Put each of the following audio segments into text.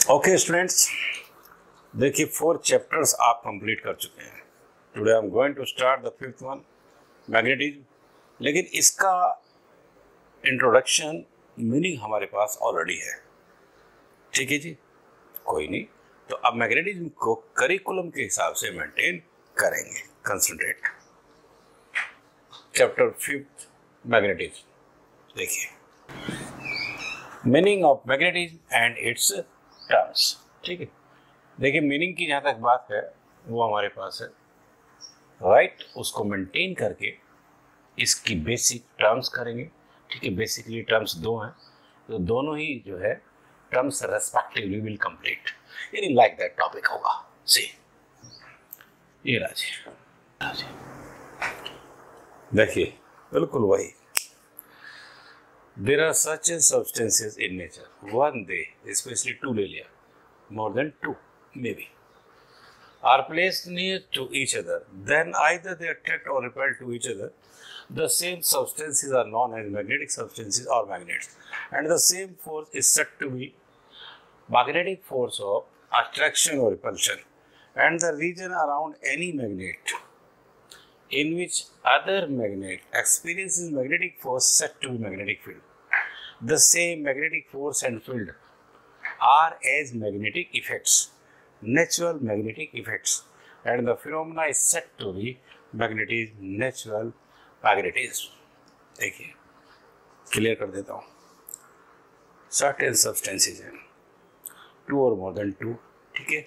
Okay students, देखिए 4 chapters आप complete कर चुके हैं। Today I am going to start the 5th one, magnetism. लेकिन इसका इंट्रोडक्शन मीनिंग हमारे पास ऑलरेडी है, ठीक है जी, कोई नहीं। तो अब मैग्नेटिज्म को करिकुलम के हिसाब से मेंटेन करेंगे। कंसंट्रेट। Chapter 5th, magnetism. देखिए meaning of magnetism and its terms, ठीक है। देखिए मीनिंग की जहाँ तक बात है वो हमारे पास है, राइट। उसको मेंटेन करके इसकी बेसिक टर्म्स करेंगे, ठीक है। बेसिकली टर्म्स 2 हैं, तो दोनों ही जो है टर्म्स रेस्पेक्टिवली विल कंप्लीट, यानी लाइक दैट टॉपिक होगा। सी ये राजी देखिए बिल्कुल वही। There are such substances in nature, one they, especially 2 ले लिया, more than 2 maybe, are placed near to each other, then either they attract or repel to each other. The same substances are known as magnetic substances or magnets, and the same force is said to be magnetic force of attraction or repulsion, and the region around any magnet in which other magnet experiences magnetic force said to be magnetic field. The same magnetic force and field are as magnetic effects, natural magnetic effects, and the phenomena is said to be magnetism, natural magnetism. देखिए clear कर देता हूँ। Certain substances हैं 2 or more than 2, ठीक है।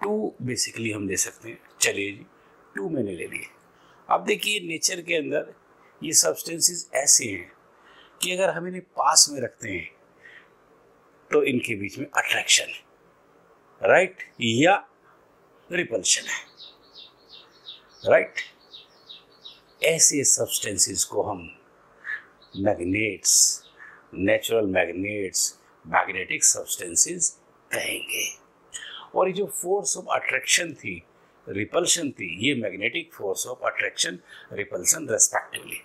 2 basically हम ले सकते हैं, चलिए जी 2 मैंने ले लिए। अब देखिए नेचर के अंदर ये सब्सटेंसेस ऐसे हैं कि अगर हम इन्हें पास में रखते हैं तो इनके बीच में अट्रैक्शन है, राइट, या रिपल्शन है, राइट। ऐसे सब्सटेंसेस को हम magnets, natural magnets, magnetic substances कहेंगे। और ये जो फोर्स ऑफ अट्रैक्शन थी, रिपल्शन थी, ये magnetic force of attraction, repulsion respectively.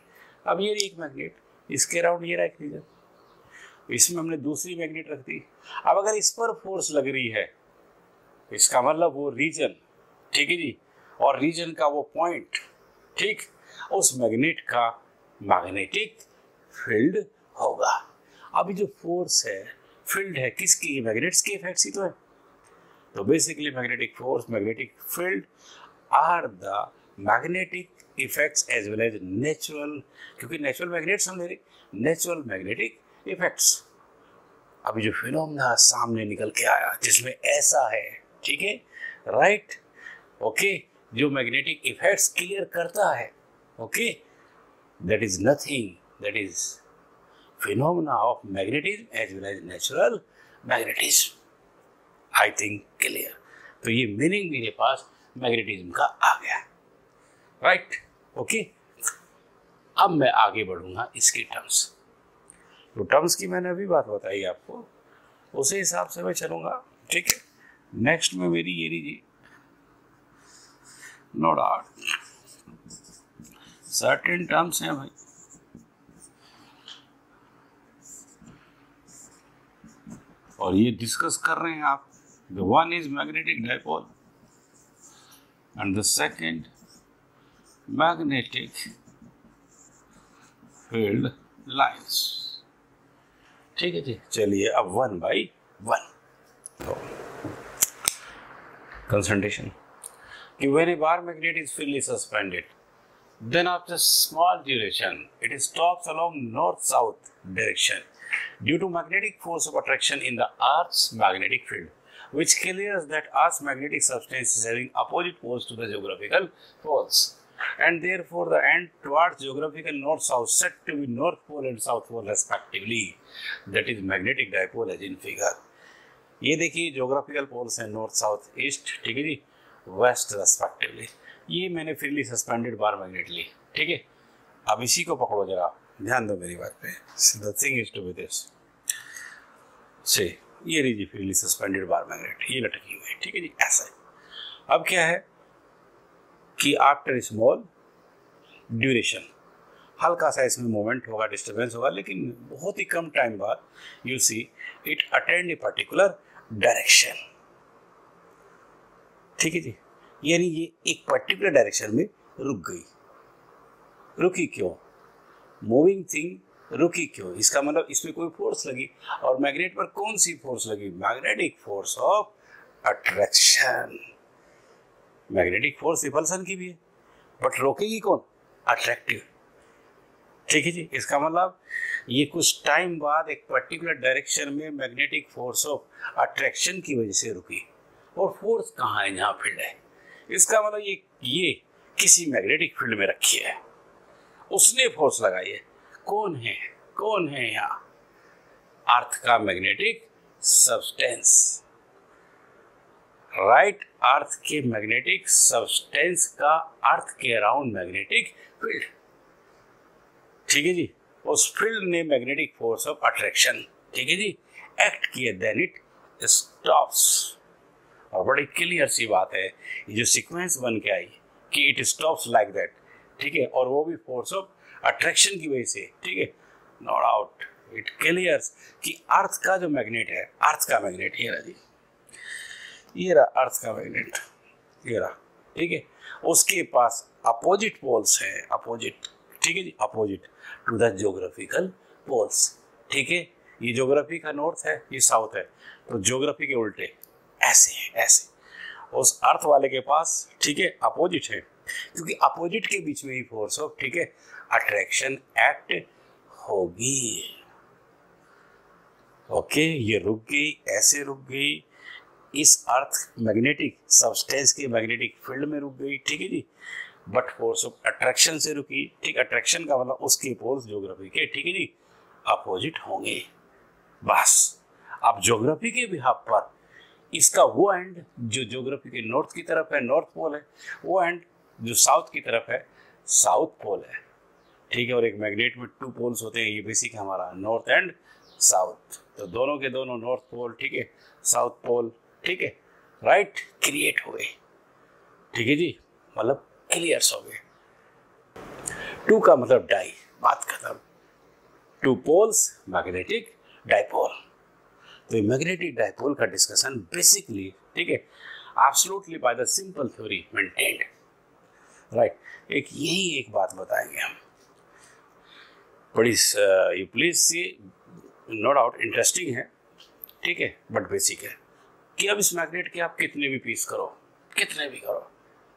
अब ये एक मैग्नेट, इसके अराउंड ये रख लीजिए, इसमें हमने दूसरी मैग्नेट रख दी। अब अगर इस पर फोर्स लग रही है, इसका मतलब वो रीजन, ठीक है जी, और रीजन का वो पॉइंट, ठीक, उस मैग्नेट का मैग्नेटिक फील्ड होगा। अभी जो फोर्स है, फील्ड है, किसकी? मैग्नेट्स के इफेक्ट्स ही तो है। तो basically magnetic force, magnetic field are the magnetic effects as well as natural, क्योंकि नेचुरल मैग्नेट्स हम ले रहे, नेचुरल मैग्नेटिक इफेक्ट्स। अभी जो फिनोमेना सामने निकल के आया जिसमें ऐसा है, ठीक है, राइट, ओके, जो मैग्नेटिक इफेक्ट्स क्लियर करता है, okay, that is nothing, that is phenomena of magnetism as well as natural magnetism. I think clear. तो ये मीनिंग मेरे पास मैग्नेटिज्म का आ गया, राइट, ओके। अब मैं आगे बढ़ूंगा इसकी टर्म्स। तो टर्म्स की मैंने अभी बात बताई आपको, उसी हिसाब से मैं चलूंगा, ठीक है। नेक्स्ट में मेरी ये लीजिए, नो डाउट सर्टेन टर्म्स हैं भाई, और ये डिस्कस कर रहे हैं आप। The one is magnetic dipole and the second magnetic field lines, ठीक है जी। चलिए अब 1 by 1 कंसंट्रेशन कि when a bar magnet is fully suspended, then after small duration it stops along north-south direction due to magnetic force of attraction in the Earth's magnetic field, which clears that Earth's magnetic substance is having opposite poles to the geographical poles, and therefore the end towards geographical north-south said to be north pole and south pole respectively. That is magnetic dipole as in figure. ये देखिए geographical poles हैं north, south, east, ठीक है जी, waste respectively. ये मैंने freely suspended bar magnet ली, ठीक है। अब इसी को पकड़ो जरा, ध्यान दो मेरी बात पे। The thing is to be this, से ये लीजिए फ्रीली सस्पेंडेड बार मैग्नेट, ये लटकी हुई है, ठीक है जी, ऐसा है। अब क्या है कि आफ्टर स्मॉल ड्यूरेशन हल्का सा इसमें मोमेंट होगा, डिस्टर्बेंस होगा, लेकिन बहुत ही कम टाइम बाद you see it attend a particular direction. ठीक है जी, यानी ये एक पर्टिकुलर डायरेक्शन में रुक गई। रुकी क्यों? मूविंग थिंग रुकी क्यों? इसका मतलब इसमें कोई फोर्स लगी, और मैग्नेट पर कौन सी फोर्स लगी? Magnetic force of attraction. Magnetic force repulsion की भी है, बट रोकेगी कौन? अट्रैक्टिव। ठीक है जी, इसका मतलब ये कुछ टाइम बाद एक पर्टिकुलर डायरेक्शन में मैग्नेटिक फोर्स ऑफ अट्रैक्शन की वजह से रुकी। और फोर्स कहाँ है? यहाँ फील्ड है। इसका मतलब ये किसी मैग्नेटिक फील्ड में रखी है, उसने फोर्स लगाई है। कौन है? कौन है यहाँ? अर्थ का मैग्नेटिक सब्सटेंस। राइट, अर्थ के मैग्नेटिक सब्सटेंस का अर्थ के अराउंड मैग्नेटिक फील्ड। ठीक है जी, उस फील्ड ने मैग्नेटिक फोर्स ऑफ अट्रैक्शन, ठीक है जी, एक्ट किया, देन इट स्टॉप्स। और बड़ी क्लियर सी बात है, ये जो सीक्वेंस बन के आई कि इट स्टॉप्स लाइक दैट, ठीक है, और वो भी फोर्स ऑफ अट्रैक्शन की वजह से। ठीक है, नो डाउट इट क्लियर्स कि अर्थ का जो मैग्नेट है, अर्थ का मैग्नेट ये रहा जी, ये रहा अर्थ का मैग्नेट, ये रहा। ठीक है, उसके पास अपोजिट पोल्स है, अपोजिट, ठीक है जी, opposite to the geographical poles. ठीक है, ये ज्योग्राफी का नॉर्थ है, ये साउथ है, तो ज्योग्राफी के उल्टे ऐसे है, ऐसे उस अर्थ वाले के पास, ठीक है, अपोजिट है, क्योंकि अपोजिट के बीच में ही फोर्स ऑफ, ठीक है, अट्रैक्शन एक्ट होगी। ओके, ये रुक गई, ऐसे रुक गई, इस अर्थ मैग्नेटिक सब्सटेंस के मैग्नेटिक फील्ड में रुक गई। ठीक है जी, बट फोर्स ऑफ अट्रैक्शन से रुकी। ठीक, अट्रैक्शन का मतलब उसके पोल्स ज्योग्राफी के, ठीक है जी, अपोजिट होंगे। बस अब ज्योग्राफी के बिहाफ पर इसका वो एंड जो ज्योग्राफी के नॉर्थ की तरफ है, नॉर्थ पोल है, वो एंड जो साउथ की तरफ है, साउथ पोल है। ठीक है, और एक मैग्नेट में 2 पोल्स होते हैं, ये बेसिक हमारा नॉर्थ एंड साउथ, तो दोनों के दोनों नॉर्थ पोल, ठीक है, साउथ पोल, ठीक है, राइट, क्रिएट हो गए। ठीक है जी, मतलब क्लियर्स हो गए। 2 का मतलब डाई, बात खत्म। 2 पोल्स मैग्नेटिक डाइपोल। तो मैग्नेटिक डाइपोल का डिस्कशन बेसिकली, ठीक है, absolutely by the simple theory maintained. Right, यही एक बात बताएंगे हम, बड़ी you please see, no doubt interesting है, ठीक है, बट बेसिक है कि अब इस मैग्नेट के आप कितने भी पीस करो, कितने भी करो,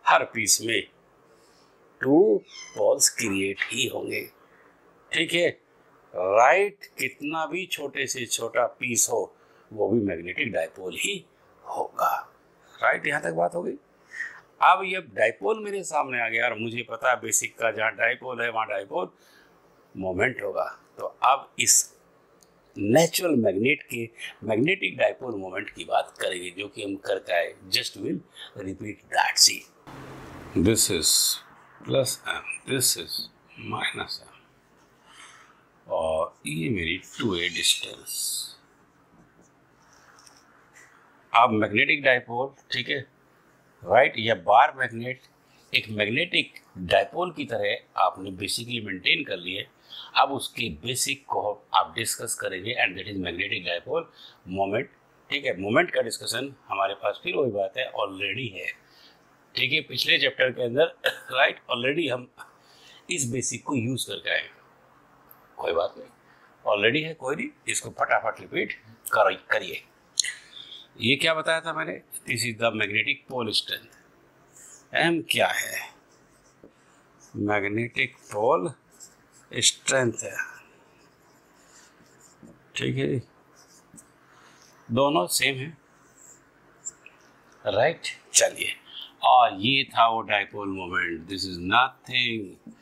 हर पीस में 2 पोल्स क्रिएट ही होंगे। ठीक है, राइट, कितना भी छोटे से छोटा पीस हो वो भी मैग्नेटिक डाइपोल ही होगा। राइट, यहाँ तक बात हो गई। अब ये डाइपोल मेरे सामने आ गया और मुझे पता है बेसिक का, जहाँ डाइपोल है वहाँ डाइपोल मोमेंट होगा। तो अब इस नेचुरल मैग्नेट के मैग्नेटिक डाइपोल मोमेंट की बात करेंगे, जो कि हम करके आए। Just will repeat that. See, this is plus M, this is minus M, और ये मेरी 2a डिस्टेंस। अब मैग्नेटिक डाइपोल, ठीक है, राइट, या बार मैग्नेट एक मैग्नेटिक डाइपोल की तरह आपने बेसिकली मेंटेन कर लिए। अब उसके बेसिक को आप डिस्कस करेंगे, and that is magnetic dipole moment. ठीक है, मोमेंट का डिस्कशन हमारे पास फिर वही बात है, ऑलरेडी है। ठीक है, पिछले चैप्टर के अंदर, राइट, ऑलरेडी हम इस बेसिक को यूज करके आए। कोई बात नहीं, ऑलरेडी है, कोई नहीं, इसको फटाफट रिपीट करिए। ये क्या बताया था मैंने? This is the magnetic pole strength. M क्या है? मैग्नेटिक पोल स्ट्रेंथ है। ठीक है, दोनों सेम है। राइट, चलिए, और ये था वो dipole moment. This is nothing,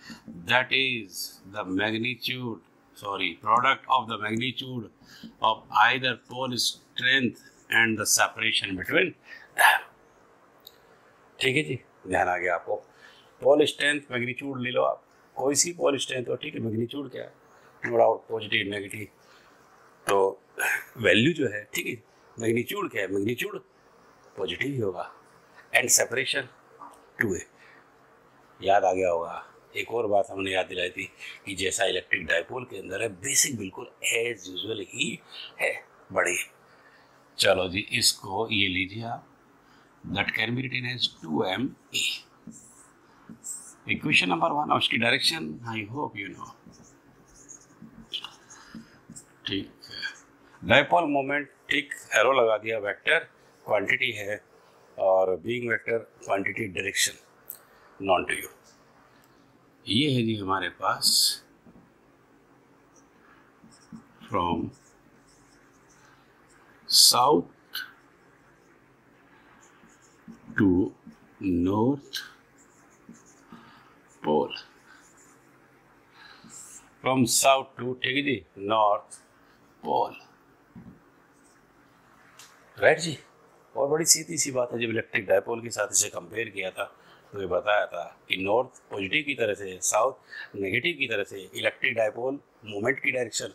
that is the magnitude, sorry, product of the magnitude of either pole strength and the separation between them. ठीक है जी, ध्यान आ गया आपको। पोल स्ट्रेंथ मैग्नीट्यूड ले लो आप, कोई सी पोल स्ट्रेंथ हो, ठीक है, मैग्नीट्यूड क्या है, नो डाउट पॉजिटिव नेगेटिव, तो वैल्यू जो है, ठीक है, मैग्नीट्यूड क्या है, मैग्नीट्यूड पॉजिटिव ही होगा, एंड सेपरेशन 2a। याद आ गया होगा, एक और बात हमने याद दिलाई थी कि जैसा इलेक्ट्रिक डायपोल के अंदर है, बेसिक बिल्कुल एज यूजुअल ही है। बढ़िए, चलो जी, इसको ये लीजिए आप, that can be written as 2ma। Equation number 1 और उसकी direction I hope you know. ठीक है, डायपोल मोमेंट, ठीक, एरो लगा दिया, वेक्टर क्वांटिटी है और being vector quantity direction known to you. ये है जी हमारे पास from south to north pole, from south to, ठीक है जी, नॉर्थ पोल, राइट जी। और बड़ी सीधी सी बात है, जब इलेक्ट्रिक डायपोल के साथ इसे कंपेयर किया था तो ये बताया था कि नॉर्थ पॉजिटिव की तरह से, साउथ नेगेटिव की तरह से। इलेक्ट्रिक डायपोल मोमेंट की डायरेक्शन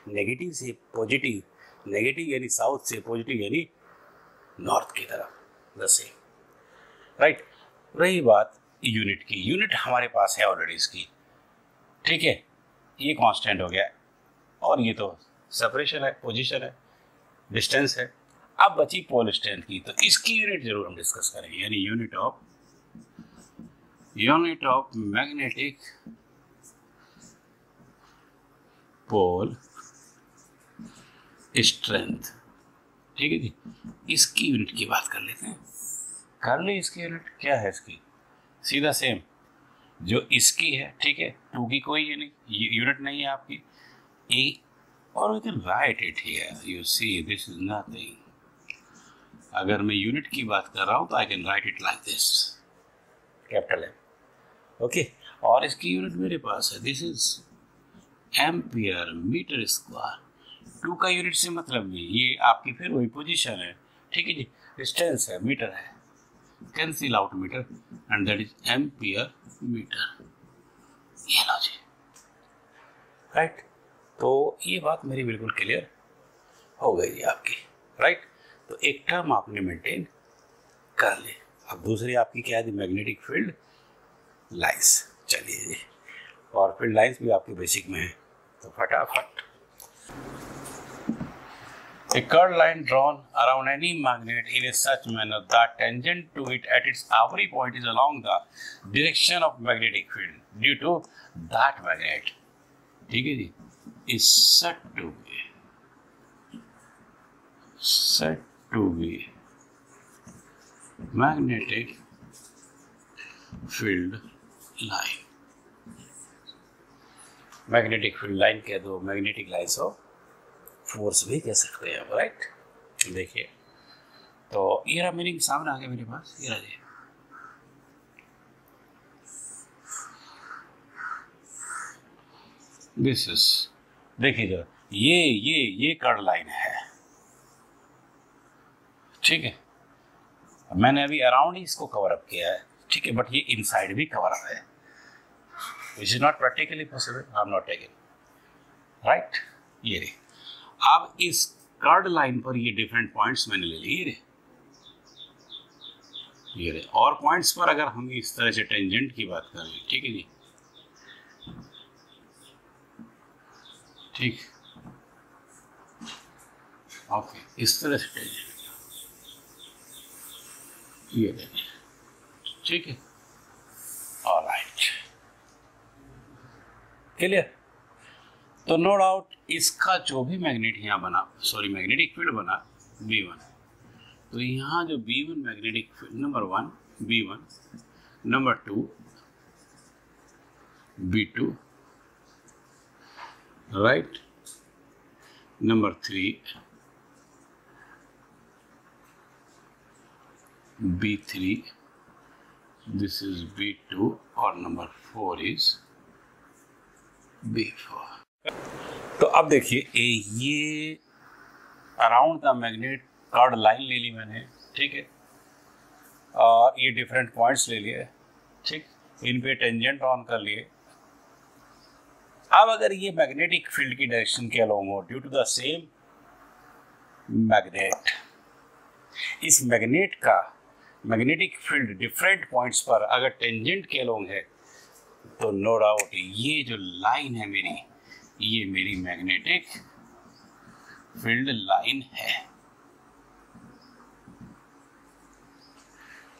नेगेटिव से पॉजिटिव, नेगेटिव यानी साउथ से पॉजिटिव यानी नॉर्थ की तरफ, द सेम, राइट। रही बात यूनिट की, यूनिट हमारे पास है ऑलरेडी इसकी, ठीक है, ये कांस्टेंट हो गया और ये तो सेपरेशन है, पोजीशन है, डिस्टेंस है। अब बची पोल स्ट्रेंथ की, तो इसकी यूनिट जरूर हम डिस्कस करेंगे, यानी unit of magnetic pole strength, ठीक है जी। इसकी यूनिट की बात कर लेते हैं, कर ले। इसकी यूनिट क्या है इसकी, सीधा सेम जो इसकी है, ठीक है, 2 की कोई ये नहीं, यूनिट नहीं है आपकी, ए, और we can write it here, you see this is nothing. अगर मैं यूनिट की बात कर रहा हूं तो I can write it like this, capital M, okay. और इसकी यूनिट मेरे पास है, this is ampere metre square. 2 का यूनिट से मतलब नहीं, ये आपकी फिर वही पोजीशन है, ठीक है जी, डिस्टेंस है, मीटर है, cancel out metre and that is ampere metre, ये लो जी, राइट। तो ये बात मेरी बिल्कुल क्लियर हो गई आपकी, राइट। तो एक टर्म आपने मेंटेन कर ले। अब दूसरी आपकी क्या है, मैग्नेटिक फील्ड लाइंस। चलिए जी, और फील्ड लाइंस भी आपके बेसिक में है, तो फटाफट। A curved line drawn around any magnet in a such manner that tangent to it at its every point is along the direction of magnetic field due to that magnet, ठीक है जी, is said to be magnetic field line। Magnetic field line कह दो, magnetic lines of force भी कह सकते हैं, right. देखिए, तो ये रहा मीनिंग सामने आ गया मेरे पास, ये रहा। दिस इज, देखिए ये कर्व लाइन है, ठीक है। मैंने अभी अराउंड ही इसको कवर अप किया है, ठीक है, बट ये इनसाइड भी कवर अप है, which is not practically possible, I am not taking, right. ये रे, अब इस कर्ड लाइन पर ये डिफरेंट पॉइंट्स मैंने ले लिए, ये रे, और पॉइंट्स पर अगर हम इस तरह से टेंजेंट की बात करें, ठीक है जी, ठीक, ओके, इस तरह से टेंजेंट, ये देखिए, ठीक है, ऑलराइट, क्लियर। तो नो डाउट इसका जो भी मैग्नेट यहाँ बना, सॉरी मैग्नेटिक फील्ड बना B1, तो यहाँ जो B1 magnetic field, number 1 B1, number 2 B2, right, number 3 B3, this is B2 और नंबर 4 इज B4। तो अब देखिए, ये around the magnet curved line ले ली मैंने, ठीक है, और ये डिफरेंट पॉइंट्स ले लिए, ठीक, इन पे टेंजेंट ऑन कर लिए। अब अगर ये मैग्नेटिक फील्ड की डायरेक्शन के अलोंग हो due to the same magnet, इस मैग्नेट का मैग्नेटिक फील्ड डिफरेंट पॉइंट्स पर अगर टेंजेंट के अलोंग है, तो नो डाउट ये जो लाइन है मेरी, ये मेरी मैग्नेटिक फील्ड लाइन है।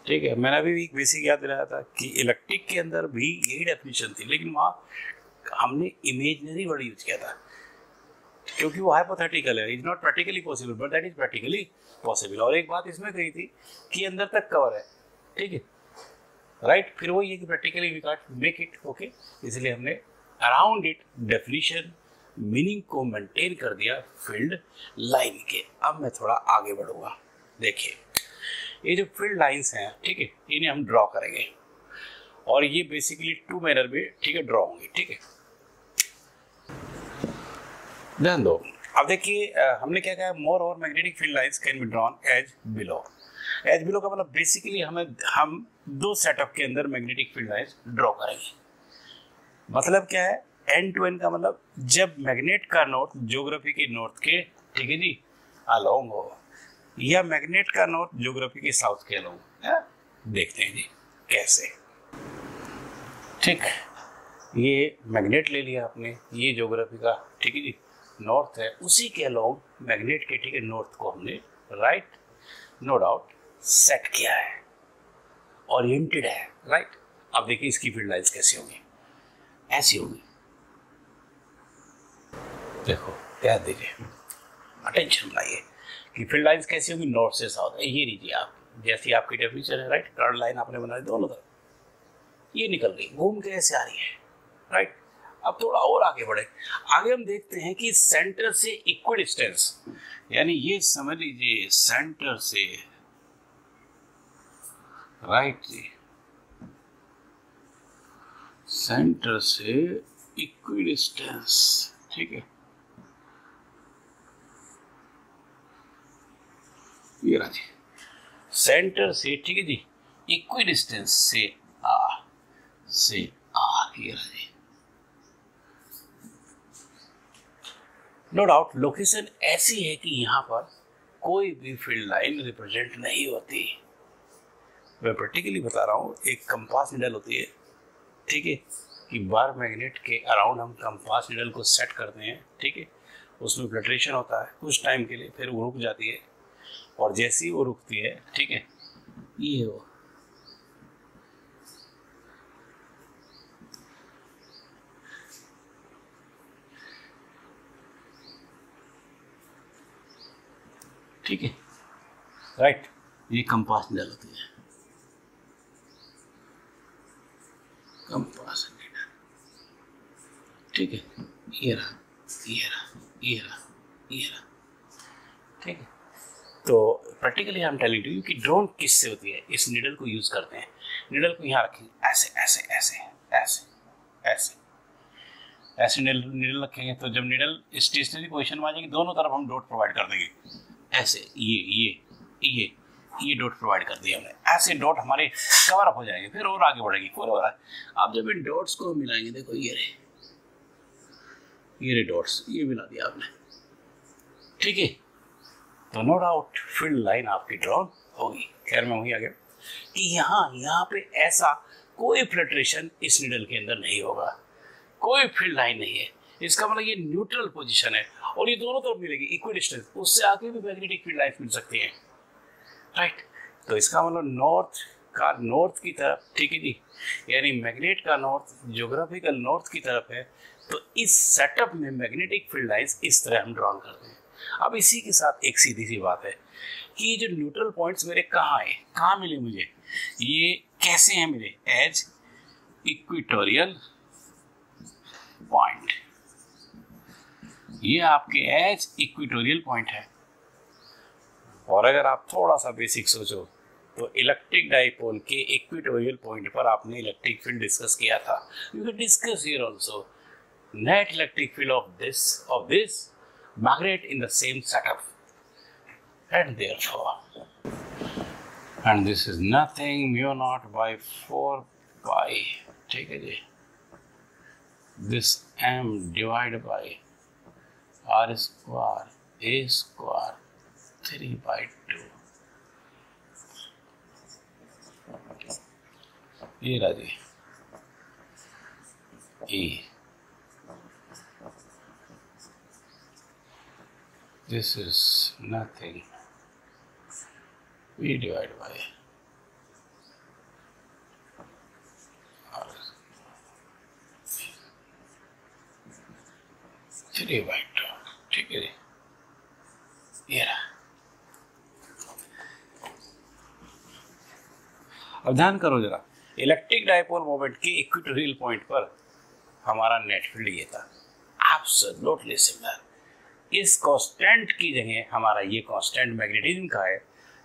ठीक है, मैंने अभी एक बेसिक याद दिलाया था कि इलेक्ट्रिक के अंदर भी यही डेफिनेशन थी, लेकिन वहाँ हमने इमेजनरी वर्ड यूज किया था क्योंकि वो हाइपोथेटिकल है, is not practically possible but that is practically possible. और एक बात इसमें कही थी कि अंदर तक कवर है, ठीक है, राइट। फिर वो ये कि practically we can't make it, okay, इसलिए हमने अराउंड इट डेफिनेशन मीनिंग को मेंटेन कर दिया फील्ड लाइन के। अब मैं थोड़ा आगे बढ़ूंगा। देखिए ये जो फील्ड लाइंस हैं, ठीक है, इन्हें हम ड्रॉ करेंगे और ये बेसिकली टू मैनर में, ठीक है, ड्रॉ होंगे, ठीक है। ध्यान दो, अब देखिए हमने क्या कहा, मोर और magnetic field lines can be drawn as below. As below का मतलब बेसिकली हम दो सेटअप के अंदर मैग्नेटिक फील्ड लाइंस ड्रॉ करेंगे। मतलब क्या है, एंड टू एंड का मतलब जब मैग्नेट का नॉर्थ ज्योग्राफी के नॉर्थ के, ठीक है जी, अलोंग हो, या मैग्नेट का नॉर्थ ज्योग्राफी के साउथ के अलोंग। देखते हैं जी कैसे। ठीक, ये मैग्नेट ले लिया आपने, ये ज्योग्राफी का, ठीक है जी, नॉर्थ है, उसी के अलोंग मैग्नेट के, ठीक है, नॉर्थ को हमने राइट नो डाउट सेट किया है, ओरिएंटेड है, राइट। अब देखिए इसकी फील्ड लाइंस कैसी होंगी, ऐसी होगी। देखो क्या देखिए, अटेंशन बनाइए कि फील्ड लाइंस कैसी होंगी, नॉर्थ से साउथ। ये लीजिए आप, जैसी आपकी डेफिनेशन है, राइट, कर्ड लाइन आपने बनाई दोनों तरफ, ये निकल गई, घूम के ऐसे आ रही है, राइट। अब थोड़ा और आगे बढ़े, आगे हम देखते हैं कि सेंटर से इक्वल डिस्टेंस, यानी ये समझ लीजिए सेंटर से, राइट जी, सेंटर से इक्वल डिस्टेंस, ठीक है, ये रहा जी, सेंटर से, ठीक है जी, इक्वल डिस्टेंस से आ, ये रहा जी। नो डाउट लोकेशन ऐसी है कि यहाँ पर कोई भी फील्ड लाइन रिप्रेजेंट नहीं होती। मैं प्रैक्टिकली बता रहा हूँ, एक कंपास निडल होती है, ठीक है, कि बार मैग्नेट के अराउंड हम कंपास निडल को सेट करते हैं, ठीक है, उसमें फ्लक्चुएशन होता है कुछ टाइम के लिए, फिर वो रुक जाती है, और जैसे ही वो रुकती है, ठीक है, ये वो ठीक है, राइट, ये कंपास निडल होती है, कंपास निडल, ठीक है, ये रहा, ये रहा, ये रहा, ये रहा, ठीक है। तो प्रैक्टिकली हम टेलिंग टू यू कि ड्रोन किससे होती है, इस निडल को यूज करते हैं, निडल को यहाँ रखेंगे, ऐसे ऐसे ऐसे ऐसे ऐसे ऐसे निडल रखेंगे, तो जब निडल स्टेशनरी पोजीशन में आ जाएगी, दोनों तरफ हम डॉट प्रोवाइड कर देंगे, ऐसे ये डॉट प्रोवाइड कर दिया हमने, ऐसे डॉट हमारे कवर अप हो जाएंगे, फिर और आगे बढ़ेगी, फिर और आप जब इन डॉट्स को मिलाएंगे, देखो ये रहे डॉट्स, ये मिला दिया आपने, ठीक है, तो नो डाउट फील्ड लाइन आपकी ड्रॉन होगी। खैर मैं वहीं आ गया कि यहाँ पे ऐसा कोई फ्लक्चुएशन इस निडल के अंदर नहीं होगा, कोई फील्ड लाइन नहीं है, इसका मतलब ये न्यूट्रल पोजीशन है, और ये दोनों तरफ मिलेगी इक्वल डिस्टेंस, उससे आगे भी मैग्नेटिक फील्ड लाइन मिल सकती है, राइट। तो इसका मतलब नॉर्थ की तरफ, ठीक है जी, यानी मैग्नेट का नॉर्थ ज्योग्राफिकल नॉर्थ की तरफ है, तो इस सेटअप में मैग्नेटिक फील्ड लाइंस इस तरह हम ड्रॉ करते हैं। अब इसी के साथ एक सीधी सी बात है कि ये जो न्यूट्रल पॉइंट्स मेरे कहाँ है, कहाँ मिले मुझे, ये कैसे हैं मेरे, एज इक्वेटोरियल पॉइंट, ये आपके एज इक्वेटोरियल पॉइंट है। और अगर आप थोड़ा सा बेसिक सोचो तो इलेक्ट्रिक डाइपोल के इक्वेटोरियल पॉइंट पर आपने इलेक्ट्रिक फील्ड डिस्कस किया था, you can discuss here also net electric field of this magnet in the same setup, and therefore, and this is nothing mu naught by 4 pi, ठीक है जी, this m divided by r square a square 3/2, ये रहा जी, E. This is nothing. V divided by R 3/2. ठीक है, ये रहा। अब ध्यान करो जरा, इलेक्ट्रिक डाइपोल मोमेंट के इक्वेटोरियल पॉइंट पर हमारा नेट फील्ड ये था, एब्सोल्युटली सिमिलर। इस कांस्टेंट की जगह हमारा ये कांस्टेंट मैग्नेटिज्म का है।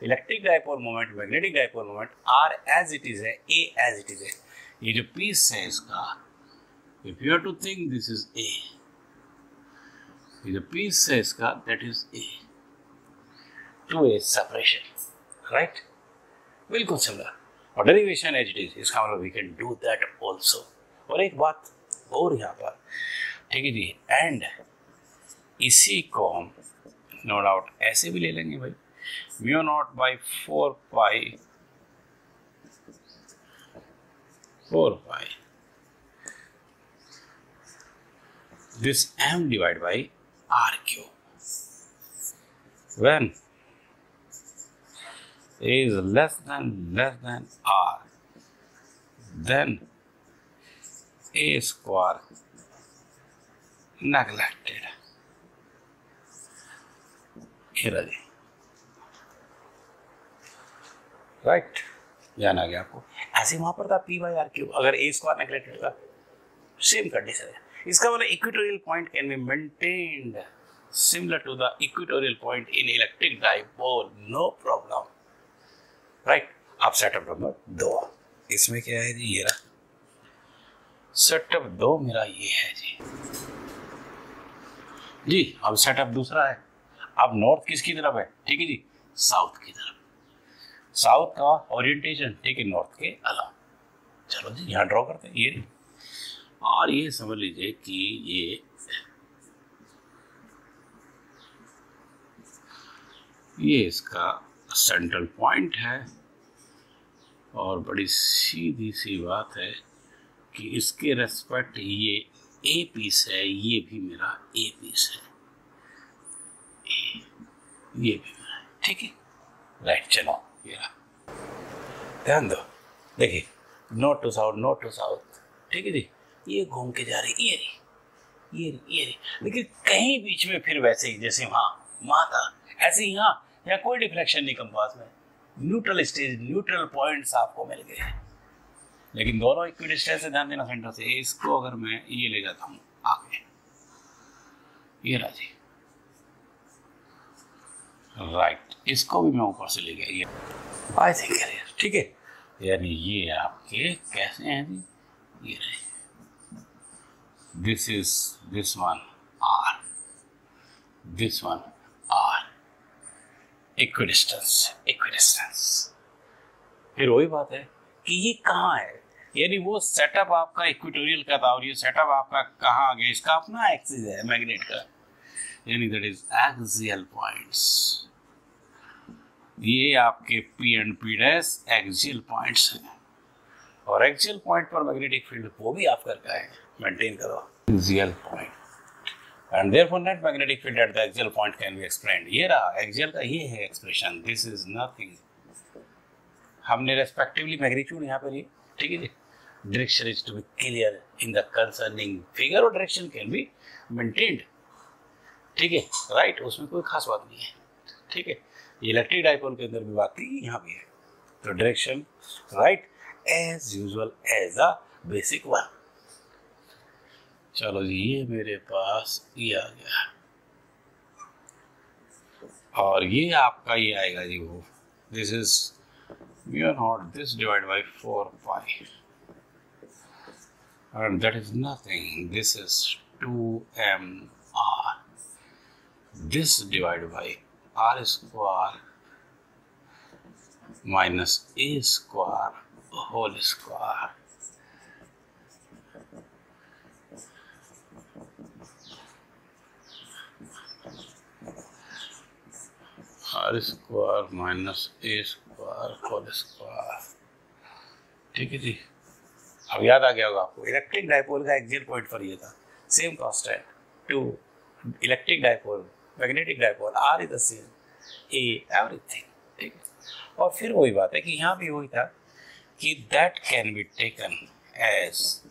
Electric dipole moment, magnetic dipole moment are as it is है, ए एज इट इज है। ये जो पीस है इसका, if you have to think this is a, ये जो पीस है इसका that is a, two a separation, right, बिल्कुल सिमिलर। और डेरिवेशन एज इट इज, इसका मतलब we can do that also. और एक बात और यहाँ पर, ठीक है जी, एंड इसी को हम नो डाउट ऐसे भी ले लेंगे भाई, mu naught by 4 pi this m divide by r cube, when a is less than r, then a square neglected। Right, ध्यान आ गया आपको। ऐसे वहां पर था पी बाई आर क्यूब, अगर ए स्क्वायर नेग्लेक्टेड का सेम कंडीशन है। इसका मतलब equatorial point can be maintained similar to the equatorial point in electric dipole, no problem, right. अब सेटअप नंबर 2, इसमें क्या है जी, ये रहा सेटअप 2 मेरा, ये है जी। अब सेटअप दूसरा है। अब नॉर्थ किसकी तरफ है, ठीक है जी, साउथ की तरफ। साउथ का ओरिएंटेशन, ठीक है, नॉर्थ के अलावा। चलो जी यहाँ ड्रॉ करते हैं, ये और ये समझ लीजिए कि ये इसका सेंट्रल पॉइंट है। और बड़ी सीधी सी बात है कि इसके रेस्पेक्ट ये ए पीस है, ये भी मेरा ए पीस है, ये भी मेरा, ठीक है, राइट। चलो ये रहा, ध्यान दो, देखिए north to south, north to south, ठीक है जी। ये घूम के जा रही, ये रही, लेकिन कहीं बीच में फिर वैसे ही जैसे वहां था, ऐसे ही यहाँ कोई डिफ्लेक्शन नहीं कंपास में, न्यूट्रल स्टेज, न्यूट्रल पॉइंट्स आपको मिल गए। लेकिन दोनों इक्विडिस्टेंस से, ध्यान देना सेंटर से। इसको अगर मैं ये ले जाता हूँ आगे, ये रहा जी, राइट, इसको भी मैं ऊपर से ले गया, ये आई थिंक, ठीक है। यानी ये आपके कैसे हैं जी, ये रहे, this is this one r, this one r, equidistance. फिर वही बात है कि ये कहाँ है, यानी वो सेटअप आपका इक्वेटोरियल का था और ये सेटअप आपका कहाँ आ गया, इसका अपना एक्सिस है मैग्नेट का, यानी दैट इज एक्सियल पॉइंट्स। ये आपके P and P dash axial points हैं, और एक्सियल पॉइंट पर मैग्नेटिक फील्ड वो भी आप करके आए, मेंटेन करो axial point, and therefore net magnetic field at the axial point can be explained. ये रहा एक्सियल का, ये है एक्सप्रेशन, दिस इज नथिंग। हमने रेस्पेक्टिवली मैग्नीट्यूड यहाँ पर लिए, ठीक है जी। Direction is to be clear in the concerning figure, और डायरेक्शन कैन बी मेंटेन्ड, ठीक है, राइट, उसमें कोई खास बात नहीं है, ठीक है। इलेक्ट्रिक डाइपोल के अंदर भी बात थी, यहाँ भी है, तो direction right as usual as a basic one. चलो जी, ये मेरे पास ये आ गया, और ये आपका ये आएगा जी, वो this is mu naught this divide by 4 pi, and that is nothing, this is 2mr, this divided by r square minus a square whole square, r square minus a square whole square, ठीक है जी। अब याद आ गया होगा आपको, electric dipole का axial point पर ये था, same constant to electric dipole, magnetic dipole, r is the same, a everything, ठीक है। और फिर वही बात है कि यहाँ भी वही था कि that can be taken as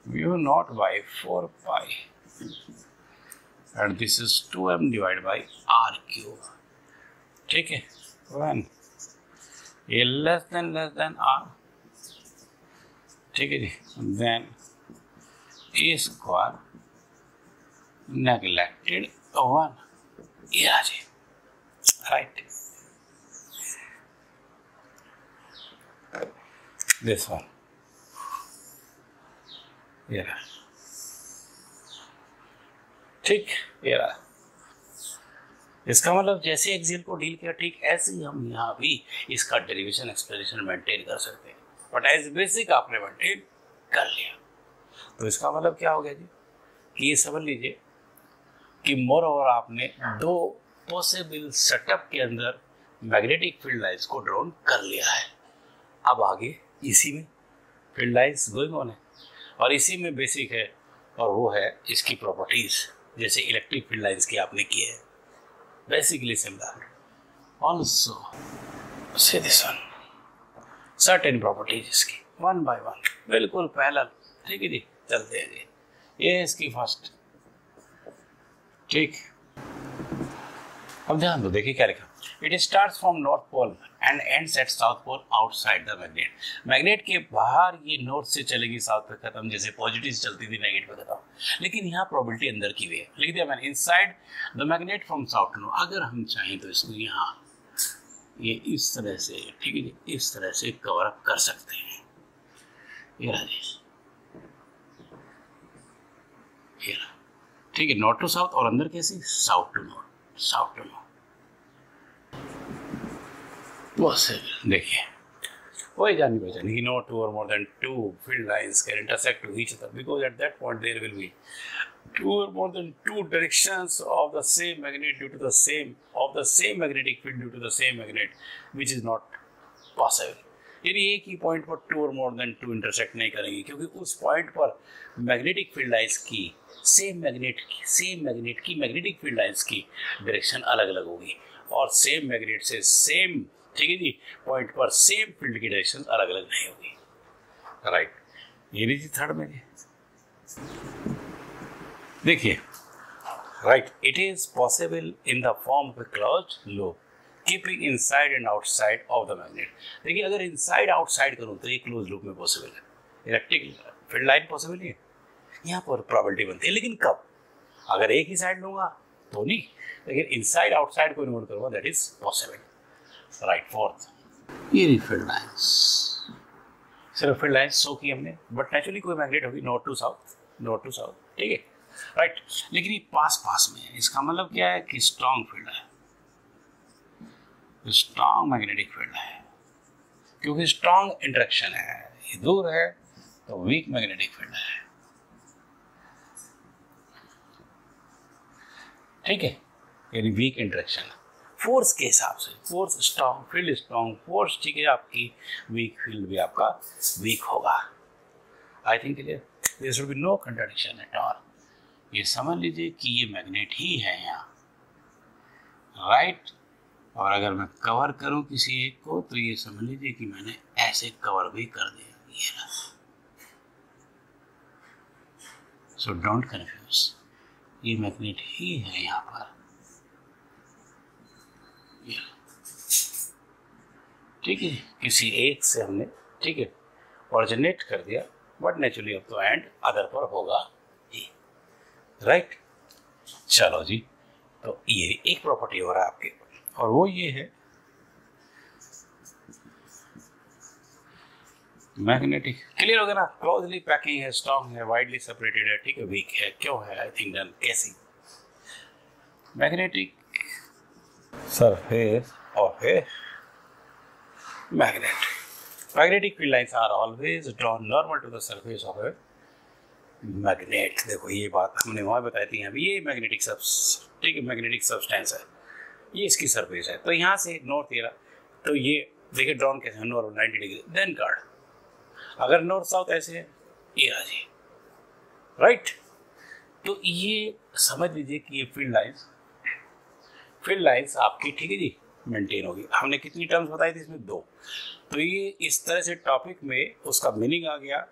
mu naught by 4 pi and this is 2m divide by r cube, ठीक है। One a less than r, ठीक है जी, देन ए स्क्वायर नेग्लेक्टेड 1, ये आ जी, राइट। दिस वन ये रहा, ठीक, ये रहा। इसका मतलब जैसे एक्सियल को डील किया, ठीक ऐसे ही हम यहाँ भी इसका डेरिवेशन एक्सप्लेनेशन मेंटेन कर सकते हैं, बट एज बेसिक आपने मेंटेन कर लिया। तो इसका मतलब क्या हो गया जी कि ये समझ लीजिए कि मोर ओवर आपने दो पॉसिबल सेटअप के अंदर मैग्नेटिक फील्ड लाइंस को ड्रॉ कर लिया है। अब आगे इसी में फील्ड लाइंस गोइंग ऑन है और इसी में बेसिक है, और वो है इसकी प्रॉपर्टीज, जैसे इलेक्ट्रिक फील्ड लाइंस की आपने की है, basically similar also say this one, certain properties इसकी वन बाय वन बिल्कुल पैरेलल, ठीक है जी। चलते हैं जी, ये इसकी फर्स्ट, ठीक। अब ध्यान दो, देखिए क्या लिखा, it starts from north pole and ends at south pole outside the magnet. Magnet के बाहर ये नॉर्थ से चलेगी साउथ पे खत्म, जैसे पॉजिटिव चलती थी नेगेटिव पे खत्म, लेकिन यहाँ प्रोबेबिलिटी अंदर की हुई है, लिख दिया मैंने, inside the magnet from south to north. अगर हम चाहें तो इसको यहाँ ये इस तरह से, ठीक है जी, इस तरह से कवर अप कर सकते हैं, ये रहा जी, ये रहा, ठीक है, नॉर्थ टू साउथ, और अंदर कैसे, south to north, south to north. देखिए वही जानी पहचानी कि no two or more than two field lines can intersect to each other, because at that point there will be two or more than two directions of the same magnet due to the same magnetic field due to the same magnet, which is not possible। यानी एक ही point पर to और more than to intersect नहीं करेंगे, क्योंकि उस point पर magnetic field lines की सेम मैग्नेट की मैग्नेटिक फील्ड लाइंस की डायरेक्शन अलग अलग होगी, और सेम मैग्नेट से सेम, ठीक है जी, पॉइंट पर सेम फील्ड की डायरेक्शन अलग अलग नहीं होगी, राइट। ये लीजिए थर्ड में देखिए, right, it is possible in the form of a closed loop keeping inside and outside of the magnet. देखिए अगर इनसाइड आउटसाइड करूँ तो ये क्लोज लूप में पॉसिबल है, इलेक्ट्रिक फील्ड लाइन पॉसिबल नहीं है, यहाँ पर प्रॉबिलिटी बनती है, लेकिन कब, अगर एक ही साइड लूंगा तो नहीं, लेकिन इनसाइड आउटसाइड को इन्वॉल्व करूंगा, that is possible, right. Fourth, ये फील्ड लाइंस, सिर्फ फील्ड लाइंस शो की हमने, बट नेचुरली कोई मैग्नेट होगी नॉर्थ टू साउथ, ठीक है, राइट। लेकिन ये पास में है, इसका मतलब क्या है कि स्ट्रॉन्ग फील्ड है, स्ट्रॉन्ग मैग्नेटिक फील्ड है, क्योंकि स्ट्रॉन्ग इंटरेक्शन है, ये दूर है तो वीक मैग्नेटिक फील्ड है, ठीक है, यानी वीक इंटरेक्शन फोर्स के हिसाब से, force strong, field strong, force, ठीक है, आपकी वीक फील्ड भी आपका वीक होगा। I think clear, there should be no contradiction at all. ये समझ लीजिए कि ये मैग्नेट ही है यहाँ, राइट। और अगर मैं कवर करूँ किसी एक को तो ये समझ लीजिए कि मैंने ऐसे कवर भी कर दिया, ये रहा। सो डोंट कंफ्यूज, ये मैग्नेट ही है यहाँ पर, ठीक है, किसी एक से हमने, ठीक है, ऑरिजिनेट कर दिया, बट नेचुरली अब तो एंड अदर पर होगा ही, राइट। चलो जी, तो ये एक प्रॉपर्टी हो रहा है आपके, और वो ये है मैग्नेटिक, क्लियर हो गया ना, क्लोजली पैकिंग है, स्ट्रॉन्ग है, वाइडली सेपरेटेड है, ठीक है, वीक है, क्यों है, आई थिंक डन, कैसी magnetic surface of a magnet. Magnetic field lines are always drawn normal to the surface of a magnet। देखो ये बात हमने वहाँ बताई थी, यहाँ भी ये मैग्नेटिक ठीक है, मैग्नेटिक सब्सटेंस है, ये इसकी सरफेस है, तो यहाँ से नॉर्थ ये रहा, तो ये देखिए ड्रॉन कैसे, नॉर्मल 90 डिग्री, देन कार्ड अगर नॉर्थ साउथ ऐसे है, ये राजी, राइट। तो ये समझ लीजिए कि ये फील्ड लाइंस आपकी, ठीक है जी, मेंटेन होगी। हमने कितनी टर्म्स बताई थी इसमें? 2। तो ये इस तरह से टॉपिक में उसका मीनिंग आ गया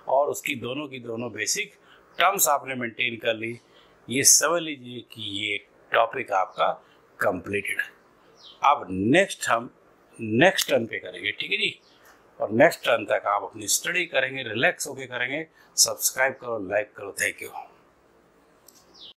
और उसकी दोनों की दोनों बेसिक टर्म्स आपने मेंटेन कर ली। ये समझ लीजिए कि ये टॉपिक आपका कंप्लीटेड है। अब हम नेक्स्ट टर्न पे करेंगे, ठीक है जी। और नेक्स्ट टर्न तक आप अपनी स्टडी करेंगे, रिलैक्स होके करेंगे। सब्सक्राइब करो, लाइक करो। Thank you.